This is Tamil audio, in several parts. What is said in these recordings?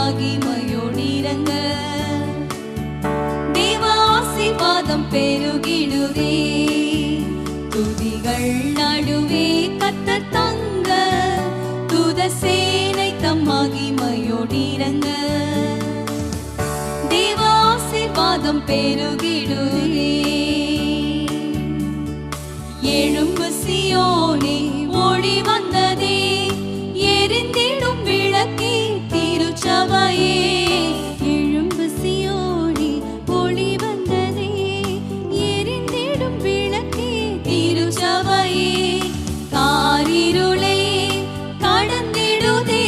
மகிமையோடிரங்க தேவ ஆசீர்வாதம் பெருகிடுதே துதிகள் நடுவே கர்த்தர் தங்க தூத சேனை தம் மகிமையோடிரங்க தேவ ஆசீர்வாதம் பெருகிடுதே எழும்பு சியோனே ஒளி வந்ததே எரிந்திடும் விளக்கே திருச்சபையே எழும்பு சியோனே ஒளி வந்ததே எரிந்திடும் விளக்கே திருச்சபையே காரிருளே கடந்திடுதே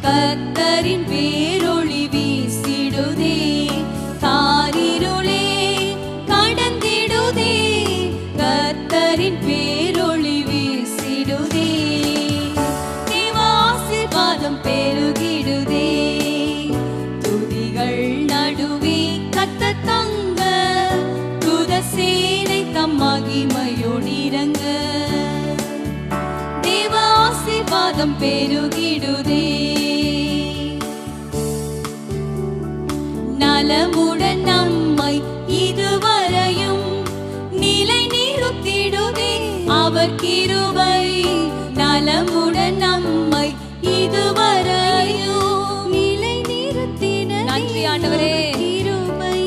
கர்த்தரின் பேரொளி வீசிடுதே காரிருளே கடந்திடுதே கர்த்தரின் பேரொளி வீசிடுதே தேவ ஆசீர்வாதம் பெருகிடுதே துதிகள் நடுவே கர்த்தர் தங்க தூத சேனை தம் மகிமையோடிரங்க தேவ ஆசீர்வாதம் பெருகிடுதே நலமுடன் நம்மை இதுவரையும் நிலை நிறுத்திடுதே அவர் கிருபை நலமுடன் நம்மை இதுவரையும் நிலை நிறுத்திட நன்றி ஆண்டவரே கிருபை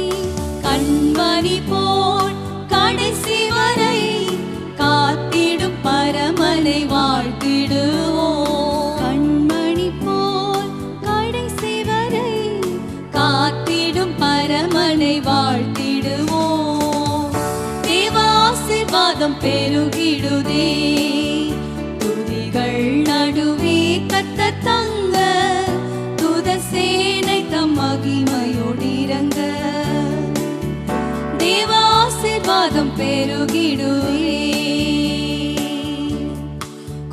கண்மணி போல் கடைசி வரை காத்திடும் பரமனை வாழ்த்திடுவோம் கண்மணி போல் கடைசி வரை காத்திடும் பரமனை வாழ்த்திடுவோம் தேவ ஆசீர்வாதம் பெருகிடுதே துதிகள் நடுவே கர்த்தர் தங்க தூத சேனை தம் மகிமையோடிரங்க தேவ ஆசீர்வாதம் பெருகிடுதே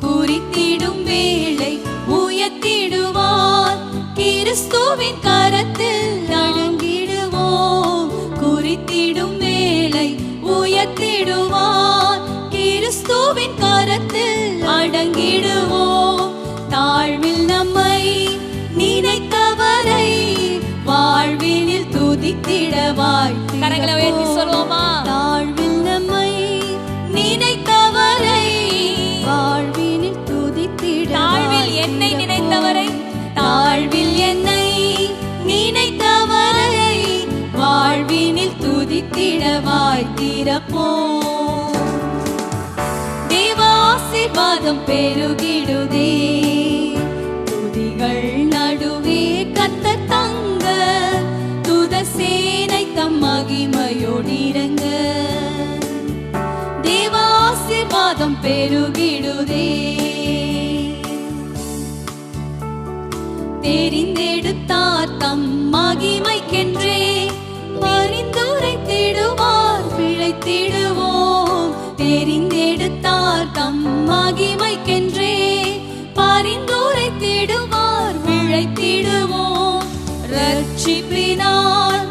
குறித்திடும் வேளை உயர்த்திடுவார் கிறிஸ்துவின் கரத்தில் அடங்கிடுவோம் குறித்திடும் வேளை உயர்த்திடுவார் கிறிஸ்துவின் கரத்தில் அடங்கிடுவோம் தாழ்வில் நம்மை நினைத்தவரை வாழ்வினில் துதித்திட வாழ்த்து கரங்களை உயர்த்தி சொல்வோமா தாழ்வில் நம்மை நினைத்தவரை வாழ்வினில் துதித்திட தாழ்வில் என்னை நினைத்தவரை தாழ்வில் என்னை நினைத்தவரை வாழ்வினில் துதித்திட வாய்த்திருப்போம் தேவ ஆசீர்வாதம் பெருகிடுதே துதிகள் நடுவே கர்த்தர் தங்க தூத சேனை தம் மகிமையோடிரங்க தேவ ஆசீர்வாதம் பெருகிடுதே தெரிந்தெடுத்தார் தம் மகிமைக்கென்றே பரிந்துரைத்திடுவார் பிழைத்திடுவோம் தெரிந்தெடுத்தார் தம் மகிமைக்கென்றே பரிந்துரைத்திடுவார் பிழைத்திடுவோம் ரட்சிப்பினால்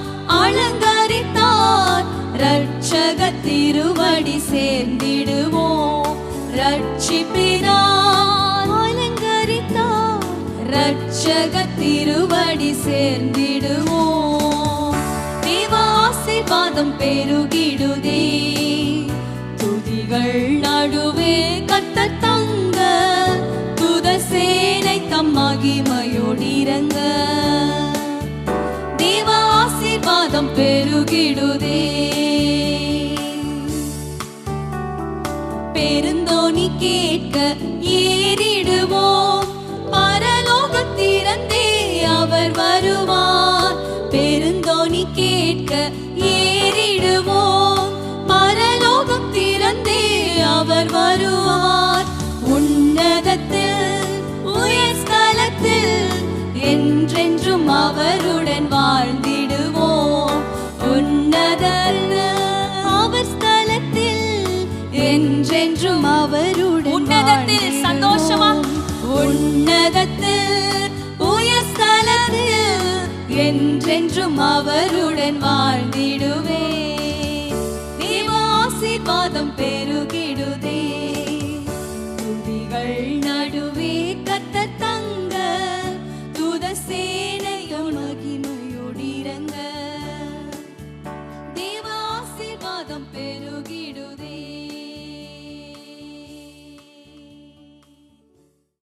அலங்கரித்தார் ரட்சக திருவடி சேர்ந்திடுவோம் ரட்சிப்பினால் அலங்கரித்தார் ரட்சக திருவடி சேர்ந்திடுவோம் தேவ ஆசீர்வாதம் பெருகிடுதே துதிகள் நடுவே கர்த்தர் தங்க தூத சேனை தம் மகிமையோடிரங்க தேவ ஆசீர்வாதம் பெருகிடுதே பெருந்தோனி கேட்க ஏறிடுவோம் பரலோகத்திறந்தே அவர் வருவார் பெருந்தோனி கேட்க ஏறிடுவோம் பரலோகம் திறந்தே அவர் வருவார் உன்னதத்தில் உயர்ஸ்தலத்தில் என்றென்றும் அவருடன் வாழ்ந்திடுவோம் உன்னதத்தில் அவர் ஸ்தலத்தில் என்றென்றும் அவருடன் உன்னதத்தில் சந்தோஷமா உன்னதத்தில் உயர்ஸ்தலத்தில் என்றென்றும் அவருடன் வாழ்ந்திடுவே தேவ ஆசீர்வாதம் பெருகிடுதே துதிகள்